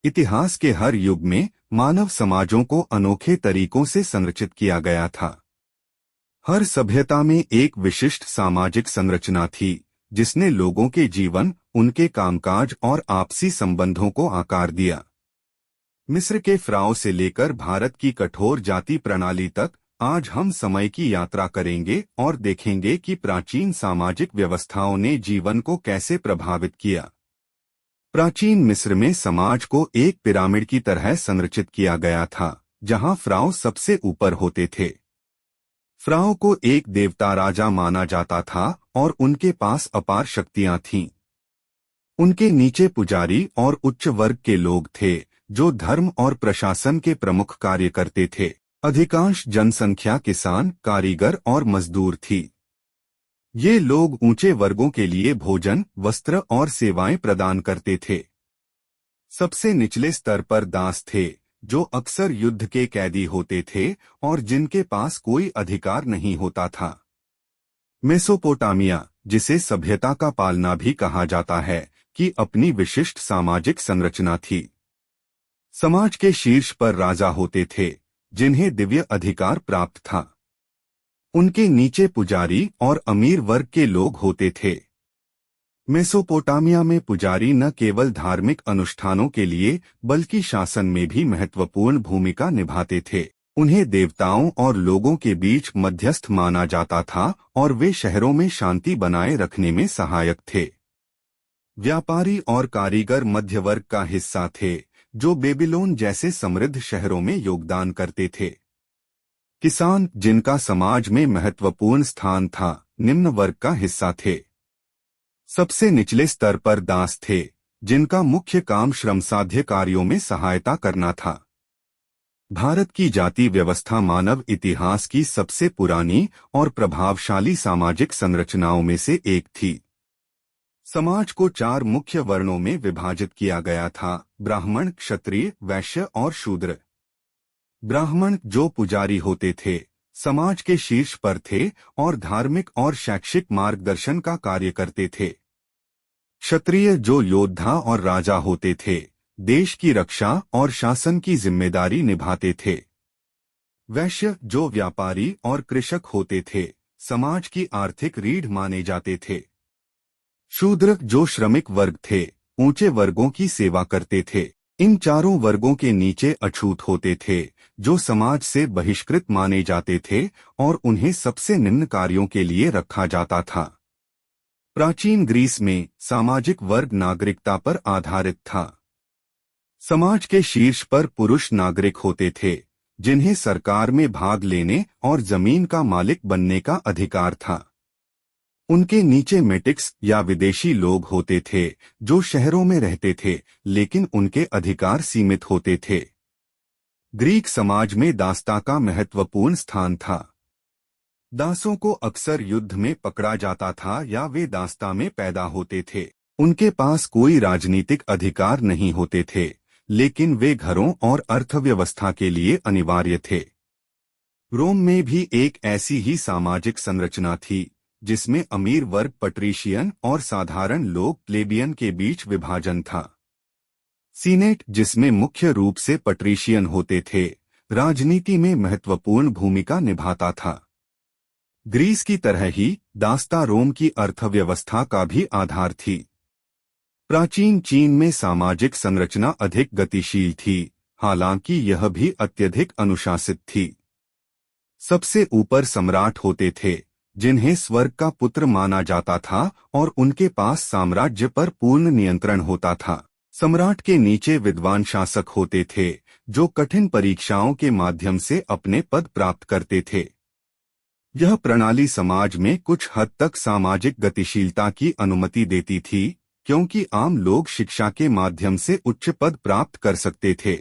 इतिहास के हर युग में मानव समाजों को अनोखे तरीकों से संरचित किया गया था। हर सभ्यता में एक विशिष्ट सामाजिक संरचना थी जिसने लोगों के जीवन, उनके कामकाज और आपसी संबंधों को आकार दिया। मिस्र के फ़राओ से लेकर भारत की कठोर जाति प्रणाली तक आज हम समय की यात्रा करेंगे और देखेंगे कि प्राचीन सामाजिक व्यवस्थाओं ने जीवन को कैसे प्रभावित किया। प्राचीन मिस्र में समाज को एक पिरामिड की तरह संरचित किया गया था, जहां फ़राओ सबसे ऊपर होते थे। फ़राओ को एक देवता राजा माना जाता था और उनके पास अपार शक्तियां थीं। उनके नीचे पुजारी और उच्च वर्ग के लोग थे जो धर्म और प्रशासन के प्रमुख कार्य करते थे। अधिकांश जनसंख्या किसान, कारीगर और मजदूर थी। ये लोग ऊंचे वर्गों के लिए भोजन, वस्त्र और सेवाएं प्रदान करते थे। सबसे निचले स्तर पर दास थे, जो अक्सर युद्ध के कैदी होते थे और जिनके पास कोई अधिकार नहीं होता था। मेसोपोटामिया, जिसे सभ्यता का पालना भी कहा जाता है, की अपनी विशिष्ट सामाजिक संरचना थी। समाज के शीर्ष पर राजा होते थे, जिन्हें दिव्य अधिकार प्राप्त था। उनके नीचे पुजारी और अमीर वर्ग के लोग होते थे। मेसोपोटामिया में पुजारी न केवल धार्मिक अनुष्ठानों के लिए बल्कि शासन में भी महत्वपूर्ण भूमिका निभाते थे। उन्हें देवताओं और लोगों के बीच मध्यस्थ माना जाता था और वे शहरों में शांति बनाए रखने में सहायक थे। व्यापारी और कारीगर मध्य वर्ग का हिस्सा थे, जो बेबीलोन जैसे समृद्ध शहरों में योगदान करते थे। किसान, जिनका समाज में महत्वपूर्ण स्थान था, निम्न वर्ग का हिस्सा थे। सबसे निचले स्तर पर दास थे, जिनका मुख्य काम श्रमसाध्य कार्यों में सहायता करना था। भारत की जाति व्यवस्था मानव इतिहास की सबसे पुरानी और प्रभावशाली सामाजिक संरचनाओं में से एक थी। समाज को 4 मुख्य वर्णों में विभाजित किया गया था: ब्राह्मण, क्षत्रिय, वैश्य और शूद्र। ब्राह्मण, जो पुजारी होते थे, समाज के शीर्ष पर थे और धार्मिक और शैक्षिक मार्गदर्शन का कार्य करते थे। क्षत्रिय, जो योद्धा और राजा होते थे, देश की रक्षा और शासन की जिम्मेदारी निभाते थे। वैश्य, जो व्यापारी और कृषक होते थे, समाज की आर्थिक रीढ़ माने जाते थे। शूद्र, जो श्रमिक वर्ग थे, ऊंचे वर्गों की सेवा करते थे। इन चारों वर्गों के नीचे अछूत होते थे, जो समाज से बहिष्कृत माने जाते थे और उन्हें सबसे निम्न कार्यों के लिए रखा जाता था। प्राचीन ग्रीस में सामाजिक वर्ग नागरिकता पर आधारित था। समाज के शीर्ष पर पुरुष नागरिक होते थे, जिन्हें सरकार में भाग लेने और जमीन का मालिक बनने का अधिकार था। उनके नीचे मेटिक्स या विदेशी लोग होते थे, जो शहरों में रहते थे, लेकिन उनके अधिकार सीमित होते थे। ग्रीक समाज में दासता का महत्वपूर्ण स्थान था। दासों को अक्सर युद्ध में पकड़ा जाता था या वे दासता में पैदा होते थे। उनके पास कोई राजनीतिक अधिकार नहीं होते थे, लेकिन वे घरों और अर्थव्यवस्था के लिए अनिवार्य थे। रोम में भी एक ऐसी ही सामाजिक संरचना थी, जिसमें अमीर वर्ग पट्रीशियन और साधारण लोग प्लेबियन के बीच विभाजन था। सीनेट, जिसमें मुख्य रूप से पट्रीशियन होते थे, राजनीति में महत्वपूर्ण भूमिका निभाता था। ग्रीस की तरह ही दासता रोम की अर्थव्यवस्था का भी आधार थी। प्राचीन चीन में सामाजिक संरचना अधिक गतिशील थी, हालांकि यह भी अत्यधिक अनुशासित थी। सबसे ऊपर सम्राट होते थे, जिन्हें स्वर्ग का पुत्र माना जाता था और उनके पास साम्राज्य पर पूर्ण नियंत्रण होता था। सम्राट के नीचे विद्वान शासक होते थे, जो कठिन परीक्षाओं के माध्यम से अपने पद प्राप्त करते थे। यह प्रणाली समाज में कुछ हद तक सामाजिक गतिशीलता की अनुमति देती थी, क्योंकि आम लोग शिक्षा के माध्यम से उच्च पद प्राप्त कर सकते थे।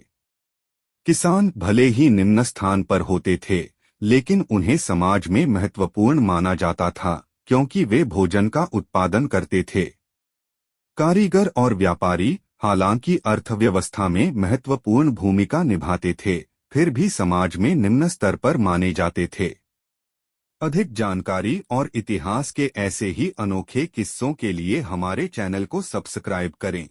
किसान भले ही निम्न स्थान पर होते थे, लेकिन उन्हें समाज में महत्वपूर्ण माना जाता था, क्योंकि वे भोजन का उत्पादन करते थे। कारीगर और व्यापारी, हालांकि अर्थव्यवस्था में महत्वपूर्ण भूमिका निभाते थे, फिर भी समाज में निम्न स्तर पर माने जाते थे। अधिक जानकारी और इतिहास के ऐसे ही अनोखे किस्सों के लिए हमारे चैनल को सब्सक्राइब करें।